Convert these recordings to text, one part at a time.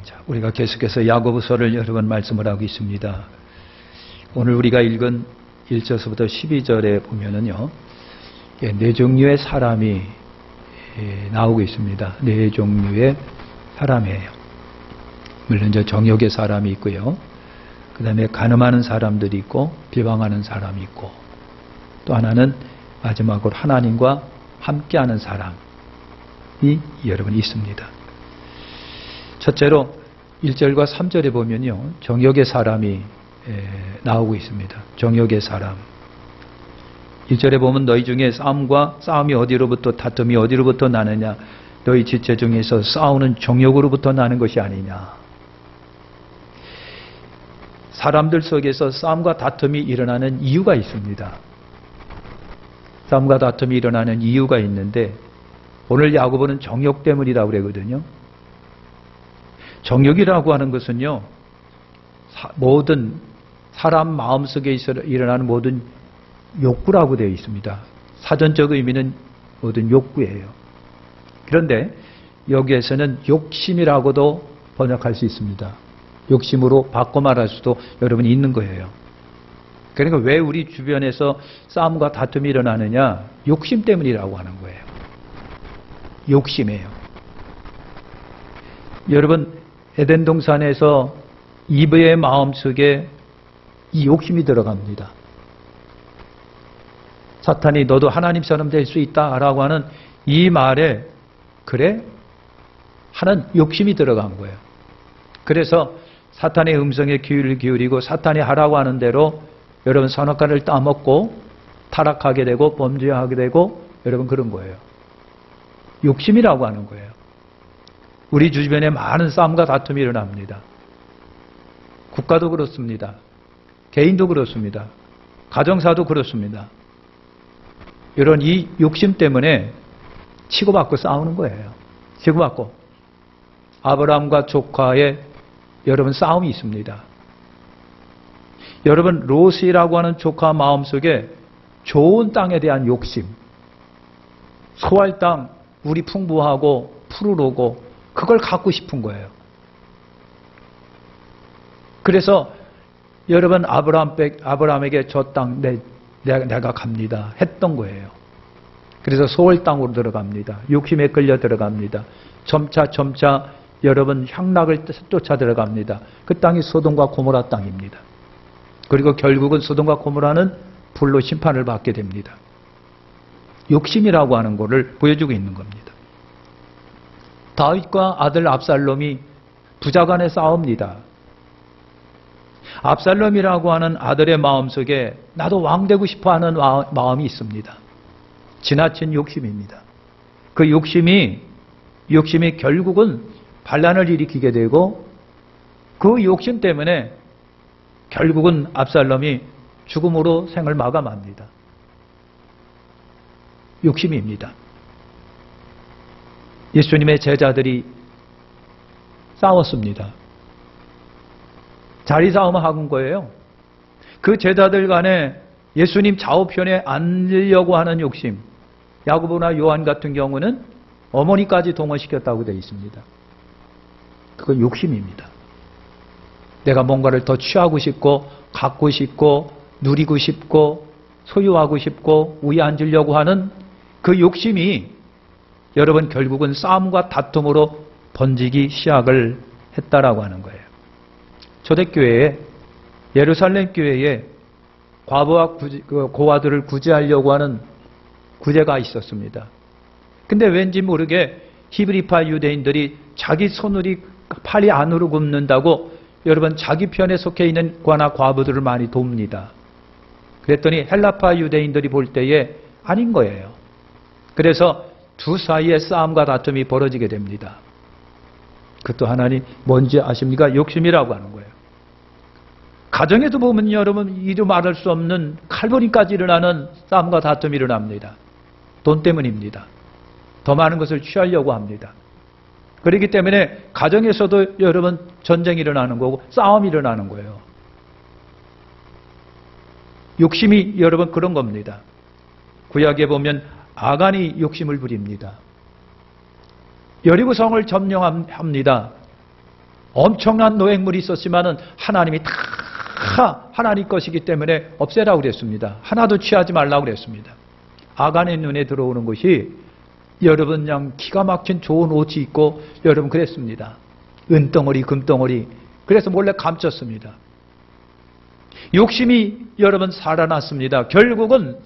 자, 우리가 계속해서 야고보서를 여러 번 말씀을 하고 있습니다. 오늘 우리가 읽은 1절서부터 12절에 보면은요, 네 종류의 사람이 나오고 있습니다. 네 종류의 사람이에요. 물론 이제 정욕의 사람이 있고요. 그 다음에 간음하는 사람들이 있고, 비방하는 사람이 있고, 또 하나는 마지막으로 하나님과 함께하는 사람이 여러분 있습니다. 첫째로 1절과 3절에 보면요, 정욕의 사람이 나오고 있습니다. 정욕의 사람. 1절에 보면 너희 중에 싸움이 어디로부터, 다툼이 어디로부터 나느냐, 너희 지체 중에서 싸우는 정욕으로부터 나는 것이 아니냐. 사람들 속에서 싸움과 다툼이 일어나는 이유가 있습니다. 싸움과 다툼이 일어나는 이유가 있는데, 오늘 야고보는 정욕 때문이라고 그러거든요. 정욕이라고 하는 것은요, 모든 사람 마음속에 일어나는 모든 욕구라고 되어 있습니다. 사전적 의미는 모든 욕구예요. 그런데 여기에서는 욕심이라고도 번역할 수 있습니다. 욕심으로 바꿔 말할 수도 여러분 있는 거예요. 그러니까 왜 우리 주변에서 싸움과 다툼이 일어나느냐? 욕심 때문이라고 하는 거예요. 욕심이에요. 여러분, 에덴 동산에서 이브의 마음속에 이 욕심이 들어갑니다. 사탄이 너도 하나님처럼 될 수 있다라고 하는 이 말에 그래? 하는 욕심이 들어간 거예요. 그래서 사탄의 음성에 귀를 기울이고 사탄이 하라고 하는 대로 여러분 선악과를 따먹고 타락하게 되고 범죄하게 되고 여러분 그런 거예요. 욕심이라고 하는 거예요. 우리 주변에 많은 싸움과 다툼이 일어납니다. 국가도 그렇습니다. 개인도 그렇습니다. 가정사도 그렇습니다. 이런 이 욕심 때문에 치고받고 싸우는 거예요. 치고받고. 아브라함과 조카의 여러분 싸움이 있습니다. 여러분 롯이라고 하는 조카 마음속에 좋은 땅에 대한 욕심, 소할 땅, 물이 풍부하고 푸르르고 그걸 갖고 싶은 거예요. 그래서 여러분 아브라함에게 저 땅 내가 갑니다 했던 거예요. 그래서 소월 땅으로 들어갑니다. 욕심에 끌려 들어갑니다. 점차 여러분 향락을 쫓아 들어갑니다. 그 땅이 소돔과 고모라 땅입니다. 그리고 결국은 소돔과 고모라는 불로 심판을 받게 됩니다. 욕심이라고 하는 것을 보여주고 있는 겁니다. 다윗과 아들 압살롬이 부자간에 싸웁니다. 압살롬이라고 하는 아들의 마음속에 나도 왕 되고 싶어하는 마음이 있습니다. 지나친 욕심입니다. 그 욕심이 결국은 반란을 일으키게 되고 그 욕심 때문에 결국은 압살롬이 죽음으로 생을 마감합니다. 욕심입니다. 예수님의 제자들이 싸웠습니다. 자리 싸움을 하는 거예요. 그 제자들 간에 예수님 좌우편에 앉으려고 하는 욕심, 야고보나 요한 같은 경우는 어머니까지 동원시켰다고 되어 있습니다. 그건 욕심입니다. 내가 뭔가를 더 취하고 싶고 갖고 싶고 누리고 싶고 소유하고 싶고 위에 앉으려고 하는 그 욕심이 여러분 결국은 싸움과 다툼으로 번지기 시작을 했다라고 하는 거예요. 초대교회에 예루살렘 교회에 과부와 고아들을 구제하려고 하는 구제가 있었습니다. 근데 왠지 모르게 히브리파 유대인들이 자기 팔이 안으로 굽는다고 여러분 자기 편에 속해 있는 과나 과부들을 많이 돕니다. 그랬더니 헬라파 유대인들이 볼 때에 아닌 거예요. 그래서 두 사이에 싸움과 다툼이 벌어지게 됩니다. 그것도 하나님 뭔지 아십니까? 욕심이라고 하는 거예요. 가정에도 보면 여러분 이루 말할 수 없는 칼부림까지 일어나는 싸움과 다툼이 일어납니다. 돈 때문입니다. 더 많은 것을 취하려고 합니다. 그렇기 때문에 가정에서도 여러분 전쟁이 일어나는 거고 싸움이 일어나는 거예요. 욕심이 여러분 그런 겁니다. 구약에 보면 아간이 욕심을 부립니다. 여리고성을 점령합니다. 엄청난 노획물이 있었지만은 하나님이 다 하나님 것이기 때문에 없애라고 그랬습니다. 하나도 취하지 말라고 그랬습니다. 아간의 눈에 들어오는 것이 여러분 그냥 기가 막힌 좋은 옷이 있고 여러분 그랬습니다. 은덩어리, 금덩어리. 그래서 몰래 감췄습니다. 욕심이 여러분 살아났습니다. 결국은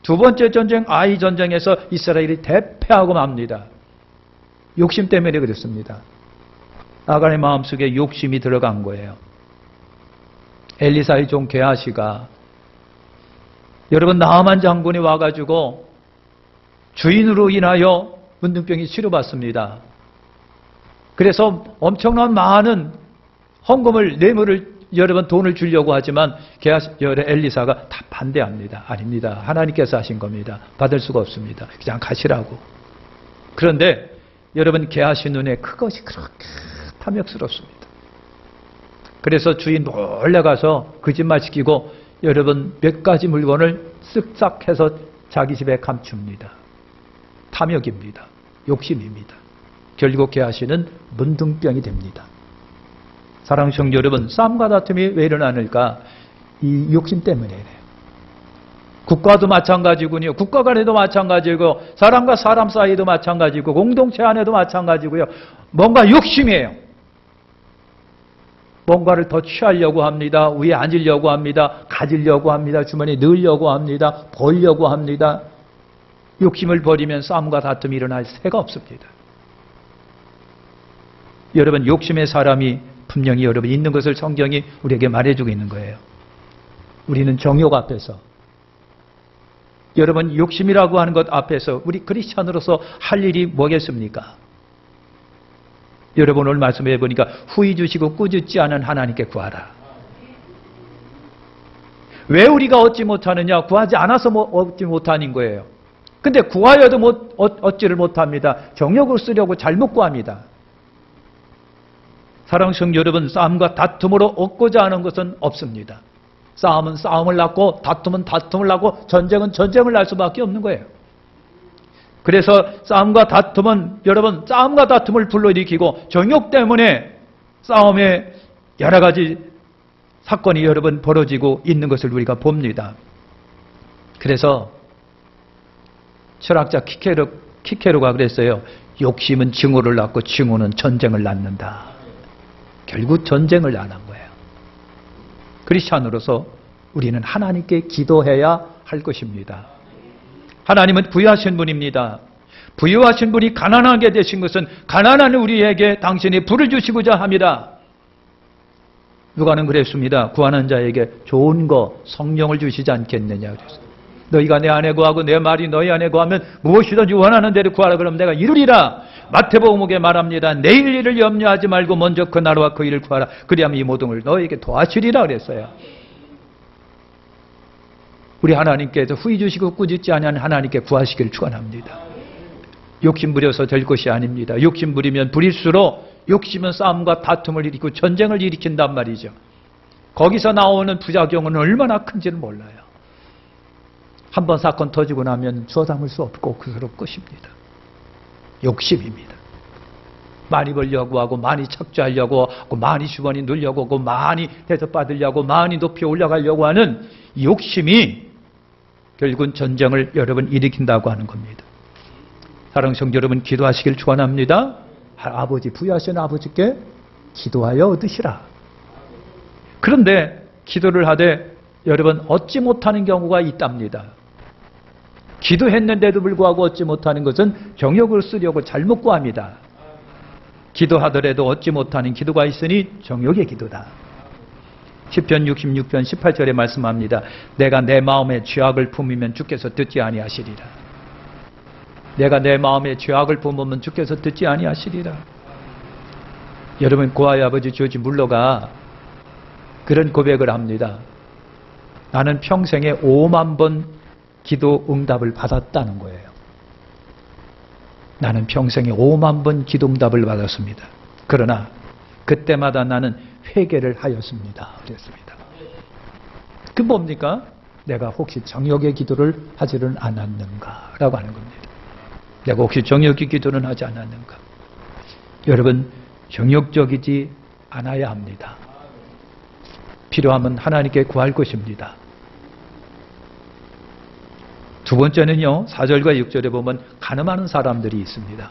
두 번째 전쟁 아이 전쟁에서 이스라엘이 대패하고 맙니다. 욕심 때문에 그랬습니다. 아간의 마음속에 욕심이 들어간 거예요. 엘리사의 종 게하시가 여러분 나아만 장군이 와가지고 주인으로 인하여 문둥병이 치료받습니다. 그래서 엄청난 많은 헌금을 뇌물을 여러분 돈을 주려고 하지만 엘리사가 다 반대합니다. 아닙니다. 하나님께서 하신 겁니다. 받을 수가 없습니다. 그냥 가시라고. 그런데 여러분 게하시 눈에 그것이 그렇게 탐욕스럽습니다. 그래서 주인 몰래가서 거짓말 시키고 여러분 몇 가지 물건을 쓱싹 해서 자기 집에 감춥니다. 탐욕입니다. 욕심입니다. 결국 게하시는 문둥병이 됩니다. 사랑하는 성도 여러분, 싸움과 다툼이 왜 일어나는가? 이 욕심 때문이에요. 국가도 마찬가지군요. 국가 간에도 마찬가지고 사람과 사람 사이도 마찬가지고 공동체 안에도 마찬가지고요. 뭔가 욕심이에요. 뭔가를 더 취하려고 합니다. 위에 앉으려고 합니다. 가지려고 합니다. 주머니에 넣으려고 합니다. 벌려고 합니다. 욕심을 버리면 싸움과 다툼이 일어날 새가 없습니다. 여러분 욕심의 사람이 분명히 여러분 있는 것을 성경이 우리에게 말해주고 있는 거예요. 우리는 정욕 앞에서 여러분 욕심이라고 하는 것 앞에서 우리 크리스찬으로서 할 일이 뭐겠습니까? 여러분 오늘 말씀해 보니까 후히 주시고 꾸짖지 않은 하나님께 구하라. 왜 우리가 얻지 못하느냐? 구하지 않아서 얻지 못하는 거예요. 근데 구하여도 얻지를 못합니다. 정욕을 쓰려고 잘못 구합니다. 사랑하는 성도 여러분, 싸움과 다툼으로 얻고자 하는 것은 없습니다. 싸움은 싸움을 낳고 다툼은 다툼을 낳고 전쟁은 전쟁을 낳을 수밖에 없는 거예요. 그래서 싸움과 다툼은 여러분 싸움과 다툼을 불러일으키고 정욕 때문에 싸움에 여러 가지 사건이 여러분 벌어지고 있는 것을 우리가 봅니다. 그래서 철학자 키케로가 그랬어요. 욕심은 증오를 낳고 증오는 전쟁을 낳는다. 결국 전쟁을 낳는 거예요. 크리스찬으로서 우리는 하나님께 기도해야 할 것입니다. 하나님은 부유하신 분입니다. 부유하신 분이 가난하게 되신 것은 가난한 우리에게 당신이 부를 주시고자 합니다. 누가는 그랬습니다. 구하는 자에게 좋은 거 성령을 주시지 않겠느냐 그랬어요. 너희가 내 안에 구하고 내 말이 너희 안에 구하면 무엇이든지 원하는 대로 구하라 그러면 내가 이루리라. 마태복음에 말합니다. 내일 일을 염려하지 말고 먼저 그 나라와 그 일을 구하라. 그리하면 이 모든 걸 너희에게 도와주리라 그랬어요. 우리 하나님께서 후히 주시고 꾸짖지 아니하는 하나님께 구하시기를 축원합니다. 욕심 부려서 될 것이 아닙니다. 욕심 부리면 부릴수록 욕심은 싸움과 다툼을 일으키고 전쟁을 일으킨단 말이죠. 거기서 나오는 부작용은 얼마나 큰지는 몰라요. 한번 사건 터지고 나면 주워 담을 수 없고 그대로 끝입니다. 욕심입니다. 많이 벌려고 하고 많이 착취하려고 하고 많이 주머니 넣으려고 하고 많이 대접받으려고 많이 높이 올라가려고 하는 욕심이 결국은 전쟁을 여러분 일으킨다고 하는 겁니다. 사랑하는 성도 여러분 기도하시길 축원합니다. 아버지 부유하신 아버지께 기도하여 얻으시라. 그런데 기도를 하되 여러분 얻지 못하는 경우가 있답니다. 기도했는데도 불구하고 얻지 못하는 것은 정욕을 쓰려고 잘못 구합니다. 기도하더라도 얻지 못하는 기도가 있으니 정욕의 기도다. 시편 66편 18절에 말씀합니다. 내가 내 마음에 죄악을 품으면 주께서 듣지 아니하시리라. 내가 내 마음에 죄악을 품으면 주께서 듣지 아니하시리라. 여러분 고아의 아버지 조지 물러가 그런 고백을 합니다. 나는 평생에 5만 번 기도 응답을 받았다는 거예요. 나는 평생에 5만 번 기도 응답을 받았습니다. 그러나 그때마다 나는 회개를 하였습니다. 그랬습니다. 그 뭡니까? 내가 혹시 정욕의 기도를 하지는 않았는가? 라고 하는 겁니다. 내가 혹시 정욕의 기도는 하지 않았는가? 여러분 정욕적이지 않아야 합니다. 필요하면 하나님께 구할 것입니다. 두 번째는요, 4절과 6절에 보면 가늠하는 사람들이 있습니다.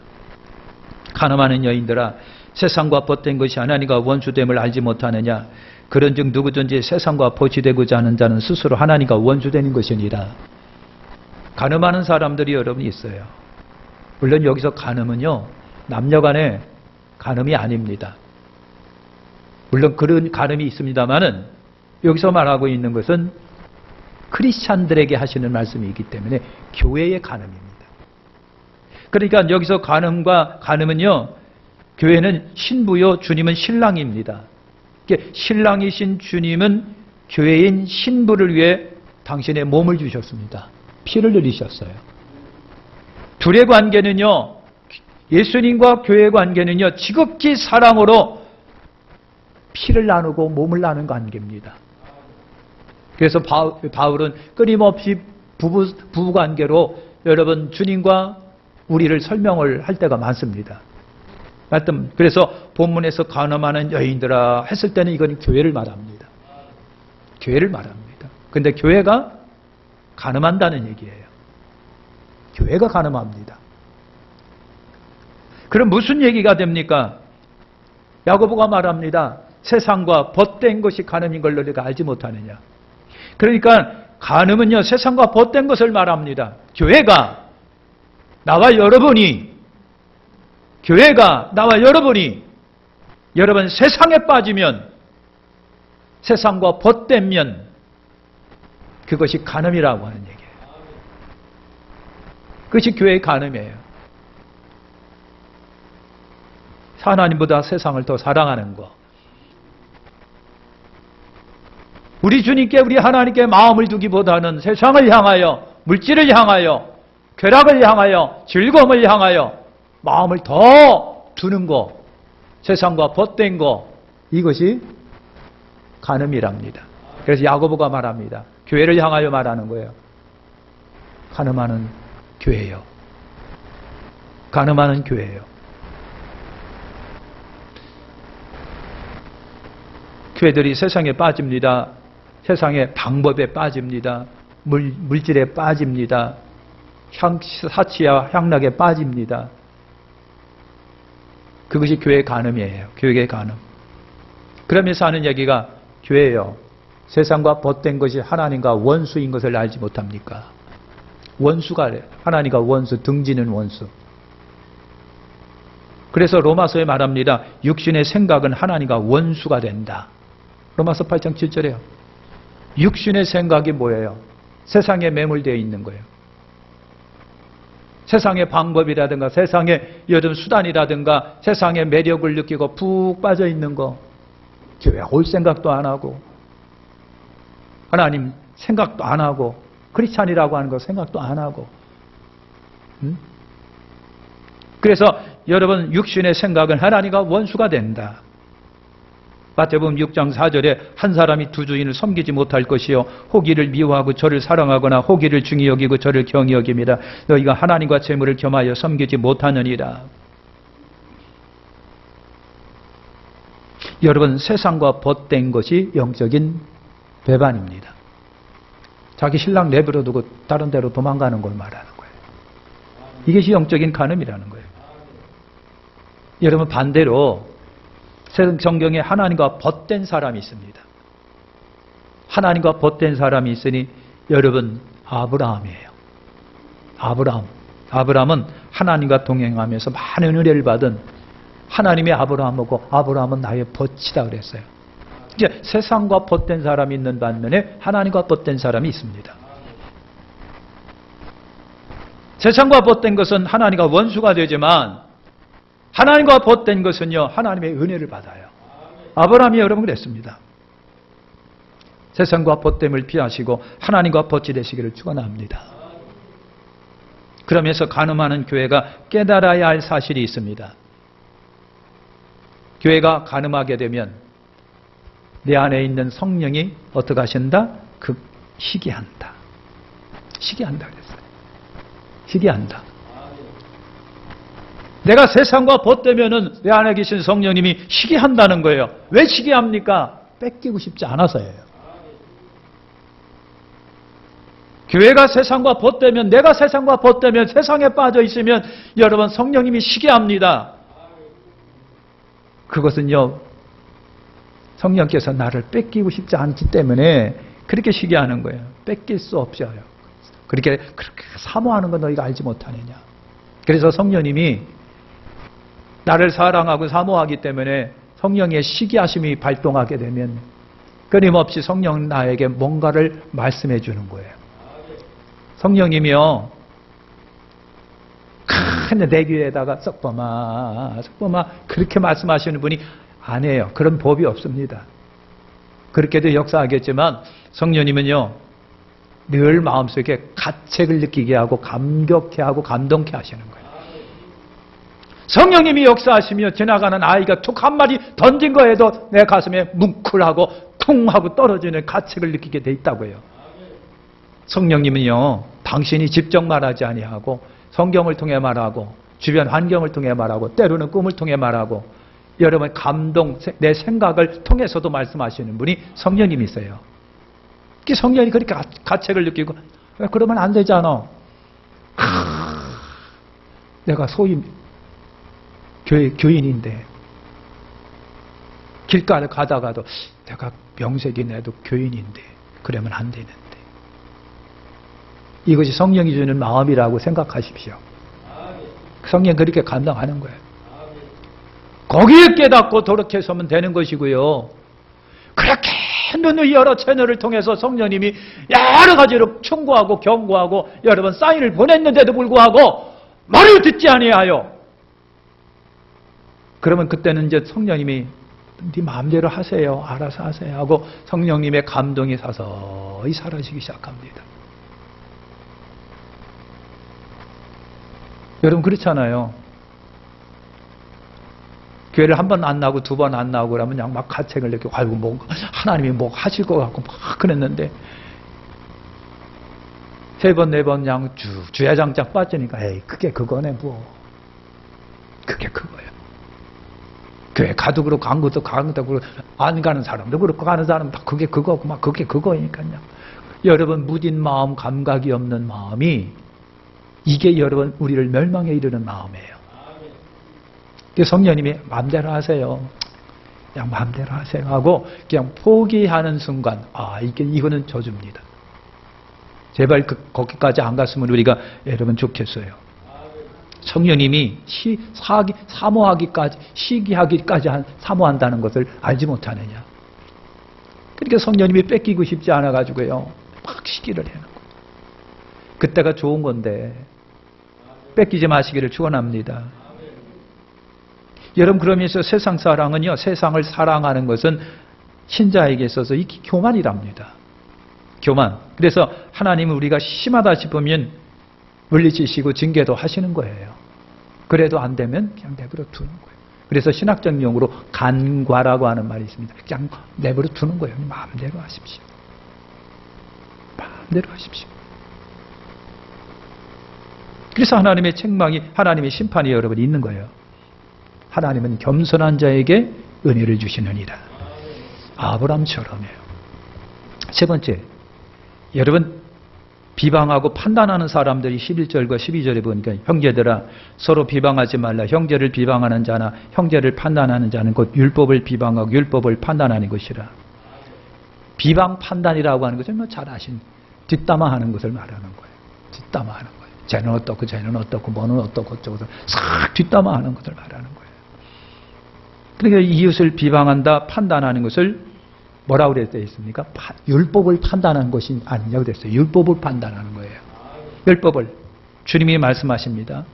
가늠하는 여인들아, 세상과 벗된 것이 하나님과 원수됨을 알지 못하느냐? 그런즉 누구든지 세상과 벗이 되고자 하는 자는 스스로 하나님과 원수되는 것이니라. 가늠하는 사람들이 여러분 있어요. 물론 여기서 가늠은요, 남녀간의 가늠이 아닙니다. 물론 그런 가늠이 있습니다만은 여기서 말하고 있는 것은 크리스찬들에게 하시는 말씀이기 때문에 교회의 가늠입니다. 그러니까 여기서 가늠과 가늠은요, 교회는 신부요, 주님은 신랑입니다. 신랑이신 주님은 교회인 신부를 위해 당신의 몸을 주셨습니다. 피를 흘리셨어요. 둘의 관계는요, 예수님과 교회의 관계는요, 지극히 사랑으로 피를 나누고 몸을 나눈 관계입니다. 그래서 바울은 끊임없이 부부관계로 여러분 주님과 우리를 설명을 할 때가 많습니다. 하여튼 그래서 본문에서 가늠하는 여인들아 했을 때는 이건 교회를 말합니다. 교회를 말합니다. 근데 교회가 가늠한다는 얘기예요. 교회가 가늠합니다. 그럼 무슨 얘기가 됩니까? 야고보가 말합니다. 세상과 벗된 것이 가늠인 걸 너희가 알지 못하느냐. 그러니까 가늠은요, 세상과 벗된 것을 말합니다. 교회가 나와 여러분이 여러분 세상에 빠지면, 세상과 벗되면 그것이 가늠이라고 하는 얘기예요. 그것이 교회의 가늠이에요. 하나님보다 세상을 더 사랑하는 것. 우리 주님께, 우리 하나님께 마음을 두기보다는 세상을 향하여, 물질을 향하여, 쾌락을 향하여, 즐거움을 향하여 마음을 더 두는 것, 세상과 벗된 것, 이것이 가늠이랍니다. 그래서 야고보가 말합니다. 교회를 향하여 말하는 거예요. 가늠하는 교회요. 가늠하는 교회요. 교회들이 세상에 빠집니다. 세상의 방법에 빠집니다. 물질에 빠집니다. 사치와 향락에 빠집니다. 그것이 교회의 가늠이에요. 교회의 가늠. 그러면서 하는 얘기가 교회예요. 세상과 벗된 것이 하나님과 원수인 것을 알지 못합니까? 원수가 하나님과 원수, 등지는 원수. 그래서 로마서에 말합니다. 육신의 생각은 하나님과 원수가 된다. 로마서 8장 7절에요. 육신의 생각이 뭐예요? 세상에 매몰되어 있는 거예요. 세상의 방법이라든가 세상의 여름 수단이라든가 세상의 매력을 느끼고 푹 빠져 있는 거, 교회 올 생각도 안 하고 하나님 생각도 안 하고 크리스찬이라고 하는 거 생각도 안 하고. 그래서 여러분 육신의 생각은 하나님과 원수가 된다. 마태복음 6장 4절에 한 사람이 두 주인을 섬기지 못할 것이요 호기를 미워하고 저를 사랑하거나 호기를 중히 여기고 저를 경히 여깁니다. 너희가 하나님과 재물을 겸하여 섬기지 못하느니라. 여러분 세상과 벗된 것이 영적인 배반입니다. 자기 신랑 내버려 두고 다른 데로 도망가는 걸 말하는 거예요. 이것이 영적인 간음이라는 거예요. 여러분 반대로 성경에 하나님과 벗된 사람이 있습니다. 하나님과 벗된 사람이 있으니 여러분 아브라함이에요. 아브라함은 하나님과 동행하면서 많은 은혜를 받은 하나님의 아브라함이고 아브라함은 나의 벗이다 그랬어요. 이제 세상과 벗된 사람이 있는 반면에 하나님과 벗된 사람이 있습니다. 세상과 벗된 것은 하나님과 원수가 되지만 하나님과 벗된 것은요, 하나님의 은혜를 받아요. 아브라함이 여러분 그랬습니다. 세상과 벗됨을 피하시고 하나님과 벗이 되시기를 축원합니다. 그러면서 간음하는 교회가 깨달아야 할 사실이 있습니다. 교회가 간음하게 되면 내 안에 있는 성령이 어떻게 하신다? 희귀한다. 그랬어요. 희귀한다. 。 . 。 . . . . . . . . . . . . . . . . . . . . . . . 。 . . 。 . . 。 . 。 . 。 . 。 . 。 . 。 . 。 . 。 . 。 . 。 . 。 . 。 . 。 . 내가 세상과 벗되면은 내 안에 계신 성령님이 시기한다는 거예요. 왜 시기합니까? 뺏기고 싶지 않아서예요. 교회가 세상과 벗되면, 내가 세상과 벗되면, 세상에 빠져 있으면 여러분 성령님이 시기합니다. 그것은요, 성령께서 나를 뺏기고 싶지 않기 때문에 그렇게 시기하는 거예요. 뺏길 수 없어요. 그렇게 사모하는 건 너희가 알지 못하느냐. 그래서 성령님이 나를 사랑하고 사모하기 때문에 성령의 시기하심이 발동하게 되면 끊임없이 성령 나에게 뭔가를 말씀해 주는 거예요. 성령님이요, 큰 내귀에다가 썩범아 그렇게 말씀하시는 분이 아니에요. 그런 법이 없습니다. 그렇게도 역사하겠지만 성령님은요, 늘 마음속에 가책을 느끼게 하고 감격해 하고 감동케 하시는 거예요. 성령님이 역사하시며 지나가는 아이가 툭 한 마디 던진 거에도 내 가슴에 뭉클하고 쿵 하고 떨어지는 가책을 느끼게 돼 있다고요. 성령님은요, 당신이 직접 말하지 아니하고 성경을 통해 말하고 주변 환경을 통해 말하고 때로는 꿈을 통해 말하고 여러분 감동, 내 생각을 통해서도 말씀하시는 분이 성령님이세요. 성령이 그렇게 가책을 느끼고 그러면 안 되잖아. 내가 소위 교인인데 길가를 가다가도 내가 명색이 내도 교인인데 그러면 안 되는데, 이것이 성령이 주는 마음이라고 생각하십시오. 성령 그렇게 감당하는 거예요. 거기에 깨닫고 돌이켜서면 되는 것이고요. 그렇게 눈을 여러 채널을 통해서 성령님이 여러 가지로 충고하고 경고하고 여러 번 사인을 보냈는데도 불구하고 말을 듣지 아니하여, 그러면 그때는 이제 성령님이 네 마음대로 하세요, 알아서 하세요 하고 성령님의 감동이 서서히 사라지기 시작합니다. 여러분 그렇잖아요. 교회를 한 번 안 나오고 두 번 안 나오고 그러면 그냥 막 가책을 느끼고, 아이고 뭐 하나님이 뭐 하실 것 같고 막 그랬는데 세 번 네 번 그냥 주야장장 빠지니까 에이 그게 그거네 뭐. 그게 그거예요. 교회 가도 그렇고 가도 그렇고 안 가는 사람도 그렇고 가는 사람도 다 그게 그거고 막 그게 그거니까요. 여러분 무딘 마음, 감각이 없는 마음이 이게 여러분 우리를 멸망에 이르는 마음이에요. 성령님이 마음대로 하세요. 그냥 마음대로 하세요 하고 그냥 포기하는 순간, 이거는 저주입니다. 제발 거기까지 안 갔으면 우리가 여러분 좋겠어요. 성령님이 사모하기까지, 시기하기까지 사모한다는 것을 알지 못하느냐. 그러니까 성령님이 뺏기고 싶지 않아가지고요, 막 시기를 해는 거예요. 그때가 좋은 건데 뺏기지 마시기를 축원합니다. 여러분 그러면서 세상 사랑은요, 세상을 사랑하는 것은 신자에게 있어서 이 교만이랍니다. 교만. 그래서 하나님은 우리가 심하다 싶으면 물리치시고 징계도 하시는 거예요. 그래도 안 되면 그냥 내버려 두는 거예요. 그래서 신학적 용어로 간과라고 하는 말이 있습니다. 그냥 내버려 두는 거예요. 마음대로 하십시오. 마음대로 하십시오. 그래서 하나님의 책망이, 하나님의 심판이 여러분 있는 거예요. 하나님은 겸손한 자에게 은혜를 주시느니라. 아브람처럼이에요. 세 번째, 여러분 비방하고 판단하는 사람들이 11절과 12절에 보니까 형제들아 서로 비방하지 말라. 형제를 비방하는 자나 형제를 판단하는 자는 곧 율법을 비방하고 율법을 판단하는 것이라. 비방 판단이라고 하는 것은 잘 아신 뒷담화하는 것을 말하는 거예요. 뒷담화하는 거예요. 쟤는 어떻고 쟤는 어떻고 뭐는 어떻고 어쩌고 싹 뒷담화하는 것을 말하는 거예요. 그러니까 이웃을 비방한다, 판단하는 것을 뭐라고 그랬어야 있습니까? 율법을 판단하는 것이 아니냐고 그랬어요. 율법을 판단하는 거예요. 율법을. 주님이 말씀하십니다.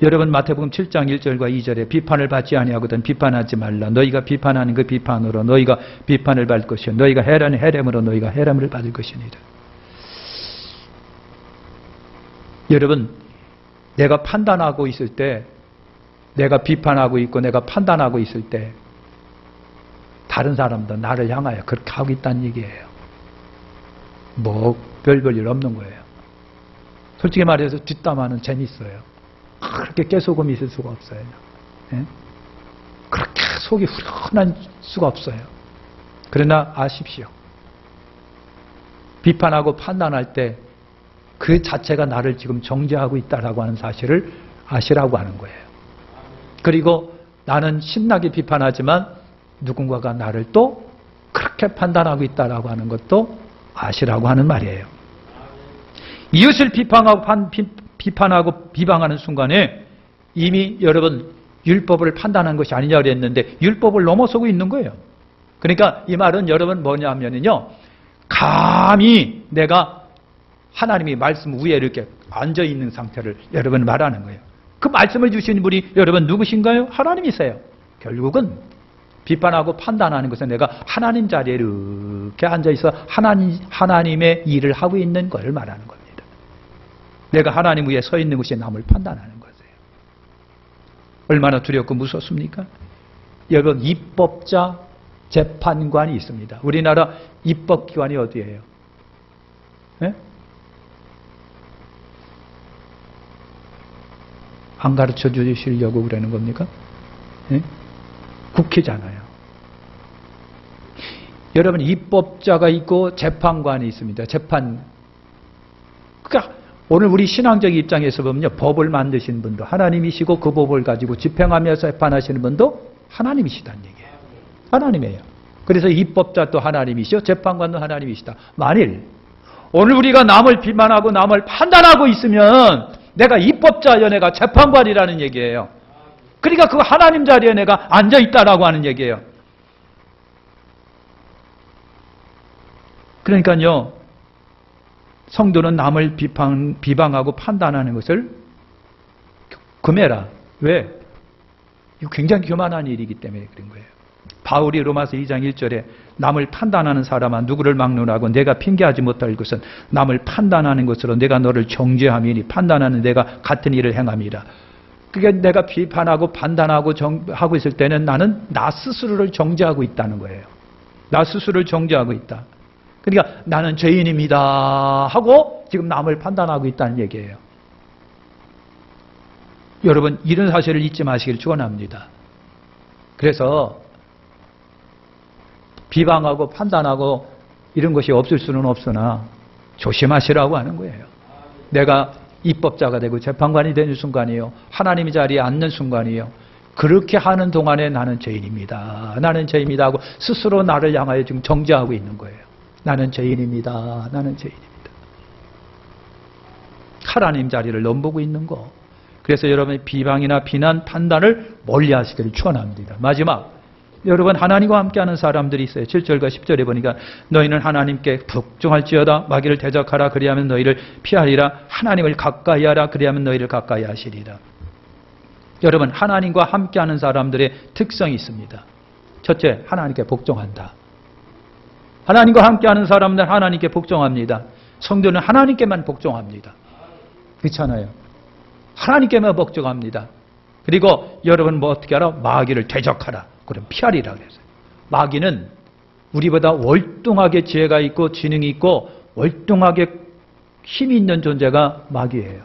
여러분 마태복음 7장 1절과 2절에 비판을 받지 아니하거든 비판하지 말라. 너희가 비판하는 그 비판으로 너희가 비판을 받을 것이요 너희가 해라는 해람으로 너희가 해람을 받을 것이니라. 여러분 내가 판단하고 있을 때, 내가 비판하고 있고 내가 판단하고 있을 때 다른 사람도 나를 향하여 그렇게 하고 있다는 얘기예요. 뭐 별 일 없는 거예요. 솔직히 말해서 뒷담화는 재밌어요. 그렇게 깨소금이 있을 수가 없어요. 예? 그렇게 속이 후련할 수가 없어요. 그러나 아십시오. 비판하고 판단할 때 그 자체가 나를 지금 정죄하고 있다라고 하는 사실을 아시라고 하는 거예요. 그리고 나는 신나게 비판하지만 누군가가 나를 또 그렇게 판단하고 있다라고 하는 것도 아시라고 하는 말이에요. 이웃을 비판하고 비방하는 순간에 이미 여러분 율법을 판단한 것이 아니냐 그랬는데 율법을 넘어서고 있는 거예요. 그러니까 이 말은 여러분 뭐냐면요. 감히 내가 하나님이 말씀 위에 이렇게 앉아있는 상태를 여러분 말하는 거예요. 그 말씀을 주신 분이 여러분 누구신가요? 하나님이세요. 결국은 비판하고 판단하는 것은 내가 하나님 자리에 이렇게 앉아있어 하나님의 일을 하고 있는 것을 말하는 겁니다. 내가 하나님 위에 서 있는 것이 남을 판단하는 거예요. 얼마나 두렵고 무섭습니까? 여러분 입법자 재판관이 있습니다. 우리나라 입법기관이 어디예요? 네? 안 가르쳐 주시려고 그러는 겁니까? 네? 국회잖아요. 여러분 입법자가 있고 재판관이 있습니다. 그러니까 오늘 우리 신앙적 입장에서 보면요. 법을 만드신 분도 하나님이시고 그 법을 가지고 집행하면서 재판하시는 분도 하나님이시다는 얘기예요. 하나님이에요. 그래서 입법자도 하나님이시요. 재판관도 하나님이시다. 만일 오늘 우리가 남을 비판하고 남을 판단하고 있으면 내가 입법자여 내가 재판관이라는 얘기예요. 그러니까 그 하나님 자리에 내가 앉아있다라고 하는 얘기예요. 그러니까요. 성도는 남을 비방하고 판단하는 것을 금해라. 왜? 이거 굉장히 교만한 일이기 때문에 그런 거예요. 바울이 로마서 2장 1절에 남을 판단하는 사람아 누구를 막론하고 내가 핑계하지 못할 것은 남을 판단하는 것으로 내가 너를 정죄함이니 판단하는 내가 같은 일을 행함이라. 그러니까 내가 비판하고 판단하고 하고 있을 때는 나는 나 스스로를 정죄하고 있다는 거예요. 나 스스로를 정죄하고 있다. 그러니까 나는 죄인입니다 하고 지금 남을 판단하고 있다는 얘기예요. 여러분 이런 사실을 잊지 마시길 축원합니다. 그래서 비방하고 판단하고 이런 것이 없을 수는 없으나 조심하시라고 하는 거예요. 내가 입법자가 되고 재판관이 되는 순간이요. 하나님의 자리에 앉는 순간이요. 그렇게 하는 동안에 나는 죄인입니다. 나는 죄인입니다 하고 스스로 나를 향하여 지금 정죄하고 있는 거예요. 나는 죄인입니다. 나는 죄인입니다. 하나님 자리를 넘보고 있는 거. 그래서 여러분의 비방이나 비난, 판단을 멀리하시기를 축원합니다. 마지막 여러분 하나님과 함께하는 사람들이 있어요. 7절과 10절에 보니까 너희는 하나님께 복종할지어다 마귀를 대적하라 그리하면 너희를 피하리라 하나님을 가까이 하라 그리하면 너희를 가까이 하시리라. 여러분 하나님과 함께하는 사람들의 특성이 있습니다. 첫째, 하나님께 복종한다. 하나님과 함께하는 사람들은 하나님께 복종합니다. 성도는 하나님께만 복종합니다. 그렇잖아요. 하나님께만 복종합니다. 그리고 여러분 뭐 어떻게 하라? 마귀를 대적하라. 그럼 피하리라 그랬어요. 마귀는 우리보다 월등하게 지혜가 있고 지능이 있고 월등하게 힘이 있는 존재가 마귀예요.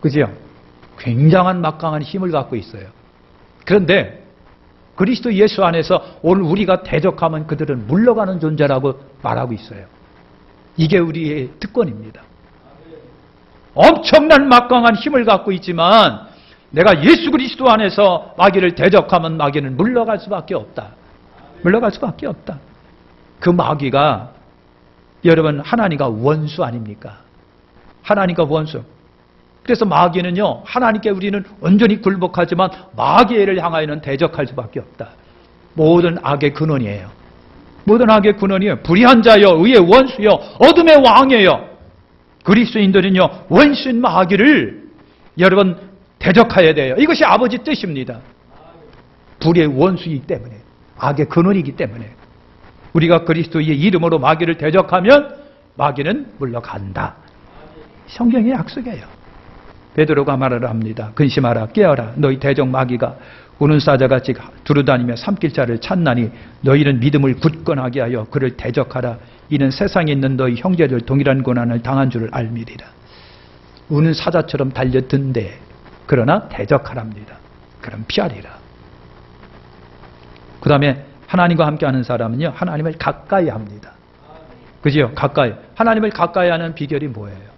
그죠? 굉장한 막강한 힘을 갖고 있어요. 그런데 그리스도 예수 안에서 오늘 우리가 대적하면 그들은 물러가는 존재라고 말하고 있어요. 이게 우리의 특권입니다. 엄청난 막강한 힘을 갖고 있지만 내가 예수 그리스도 안에서 마귀를 대적하면 마귀는 물러갈 수밖에 없다. 물러갈 수밖에 없다. 그 마귀가 여러분 하나님과 원수 아닙니까? 하나님과 원수. 그래서 마귀는요. 하나님께 우리는 온전히 굴복하지만 마귀를 향하여는 대적할 수밖에 없다. 모든 악의 근원이에요. 모든 악의 근원이에요. 불의한 자여 의의 원수여 어둠의 왕이에요. 그리스도인들은요. 원수인 마귀를 여러분 대적해야 돼요. 이것이 아버지 뜻입니다. 불의 원수이기 때문에 악의 근원이기 때문에 우리가 그리스도의 이름으로 마귀를 대적하면 마귀는 물러간다. 성경의 약속이에요. 베드로가 말을 합니다. 근심하라 깨어라 너희 대적 마귀가 우는 사자같이 두루다니며 삼킬 자를 찾나니 너희는 믿음을 굳건하게 하여 그를 대적하라. 이는 세상에 있는 너희 형제들 동일한 고난을 당한 줄을 알미리라. 우는 사자처럼 달려든데 그러나 대적하랍니다. 그럼 피하리라. 그 다음에 하나님과 함께하는 사람은요, 하나님을 가까이 합니다. 그죠? 가까이. 하나님을 가까이 하는 비결이 뭐예요?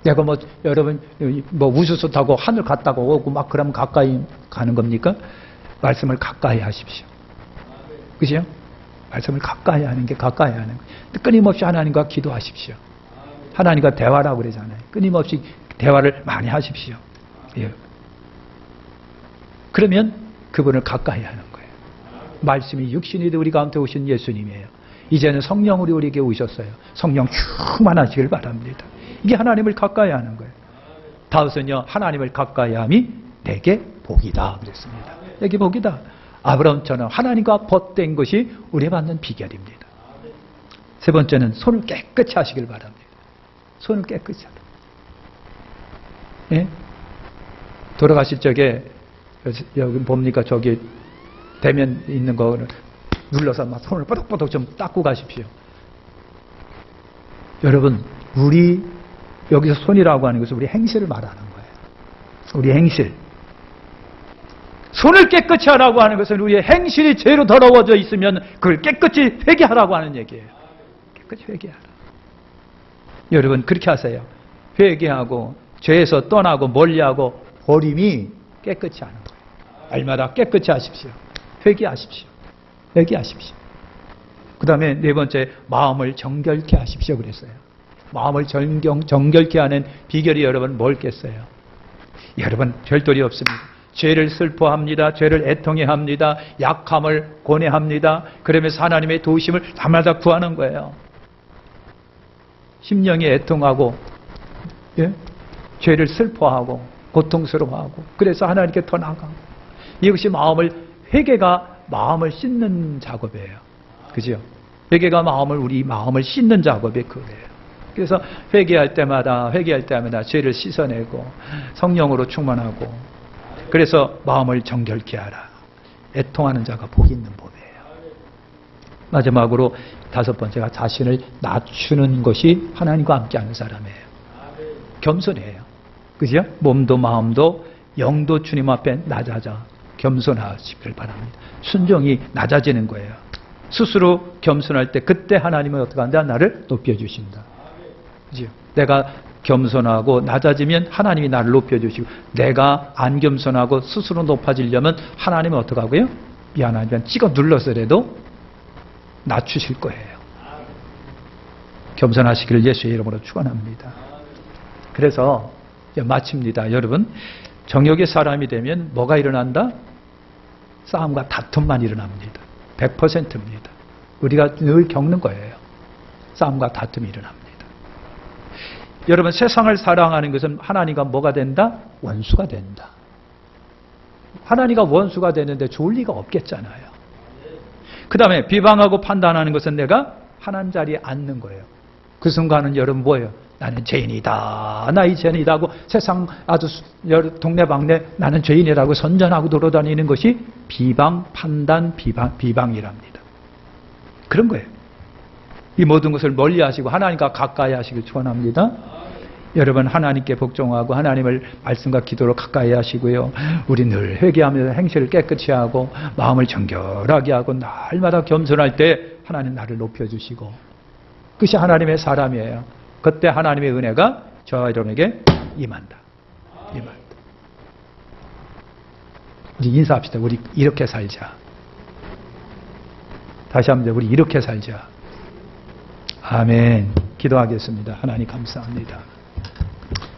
내가 여러분, 우주선 타고 하늘 갔다가 오고 막 그러면 가까이 가는 겁니까? 말씀을 가까이 하십시오. 그죠? 말씀을 가까이 하는 게 가까이 하는 거예요. 끊임없이 하나님과 기도하십시오. 하나님과 대화라고 그러잖아요. 끊임없이 대화를 많이 하십시오. 예. 그러면 그분을 가까이 하는 거예요. 말씀이 육신이 되어 우리 가운데 오신 예수님이에요. 이제는 성령으로 우리에게 오셨어요. 성령 충만하시길 바랍니다. 이게 하나님을 가까이 하는 거예요. 다윗은요, 하나님을 가까이 함이 내게 복이다 그랬습니다. 내게 복이다. 아브라함처럼 하나님과 벗된 것이 우리 받는 비결입니다. 세 번째는 손을 깨끗이 하시길 바랍니다. 손을 깨끗이 하라. 예? 돌아가실 적에 여기 봅니까? 저기 대면 있는 거 눌러서 막 손을 뽀득뽀득 좀 닦고 가십시오. 여러분, 우리 여기서 손이라고 하는 것은 우리 행실을 말하는 거예요. 우리 행실. 손을 깨끗이 하라고 하는 것은 우리의 행실이 죄로 더러워져 있으면 그걸 깨끗이 회개하라고 하는 얘기예요. 깨끗이 회개하라. 여러분, 그렇게 하세요. 회개하고 죄에서 떠나고 멀리하고 버림이 깨끗이 하는 거예요. 날마다 깨끗이 하십시오. 회개하십시오. 회개하십시오. 그 다음에 네 번째, 마음을 정결케 하십시오 그랬어요. 마음을 정결케 하는 비결이 여러분 뭘겠어요? 여러분, 별도리 없습니다. 죄를 슬퍼합니다. 죄를 애통해합니다. 약함을 고뇌합니다. 그러면서 하나님의 도우심을 날마다 구하는 거예요. 심령이 애통하고, 예? 죄를 슬퍼하고 고통스러워하고, 그래서 하나님께 더 나아가고. 이것이 회개가 마음을 씻는 작업이에요. 그죠? 회개가 우리 마음을 씻는 작업이 그거예요. 그래서 회개할 때마다 죄를 씻어내고 성령으로 충만하고, 그래서 마음을 정결케 하라. 애통하는 자가 복이 있는 법이에요. 마지막으로 다섯 번째가 자신을 낮추는 것이 하나님과 함께하는 사람이에요. 겸손해요. 그죠? 몸도 마음도 영도 주님 앞에 낮아져 겸손하시길 바랍니다. 순종이 낮아지는 거예요. 스스로 겸손할 때 그때 하나님은 어떻게 한다? 나를 높여주신다. 그죠? 내가 겸손하고 낮아지면 하나님이 나를 높여주시고, 내가 안 겸손하고 스스로 높아지려면 하나님은 어떻게 하고요? 미안하지만 찍어 눌러서라도 낮추실 거예요. 겸손하시기를 예수의 이름으로 축원합니다. 그래서 마칩니다. 여러분, 정욕의 사람이 되면 뭐가 일어난다? 싸움과 다툼만 일어납니다. 100%입니다. 우리가 늘 겪는 거예요. 싸움과 다툼이 일어납니다. 여러분, 세상을 사랑하는 것은 하나님과 뭐가 된다? 원수가 된다. 하나님과 원수가 되는데 좋을 리가 없겠잖아요. 그 다음에 비방하고 판단하는 것은 내가 하나님 자리에 앉는 거예요. 그 순간은 여러분 뭐예요? 나는 죄인이다. 나이 죄인이다 하고 세상 아주 동네방네 나는 죄인이라고 선전하고 돌아다니는 것이 비방, 판단, 비방이랍니다. 그런 거예요. 이 모든 것을 멀리 하시고 하나님과 가까이 하시길 축원합니다. 여러분, 하나님께 복종하고 하나님을 말씀과 기도로 가까이 하시고요. 우리 늘 회개하면서 행실을 깨끗이 하고 마음을 정결하게 하고 날마다 겸손할 때 하나님 나를 높여주시고, 그것이 하나님의 사람이에요. 그때 하나님의 은혜가 저와 여러분에게 임한다. 임한다. 우리 인사합시다. 우리 이렇게 살자. 다시 한번 우리 이렇게 살자. 아멘. 기도하겠습니다. 하나님 감사합니다.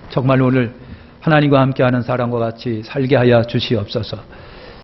정말 오늘 하나님과 함께하는 사람과 같이 살게 하여 주시옵소서.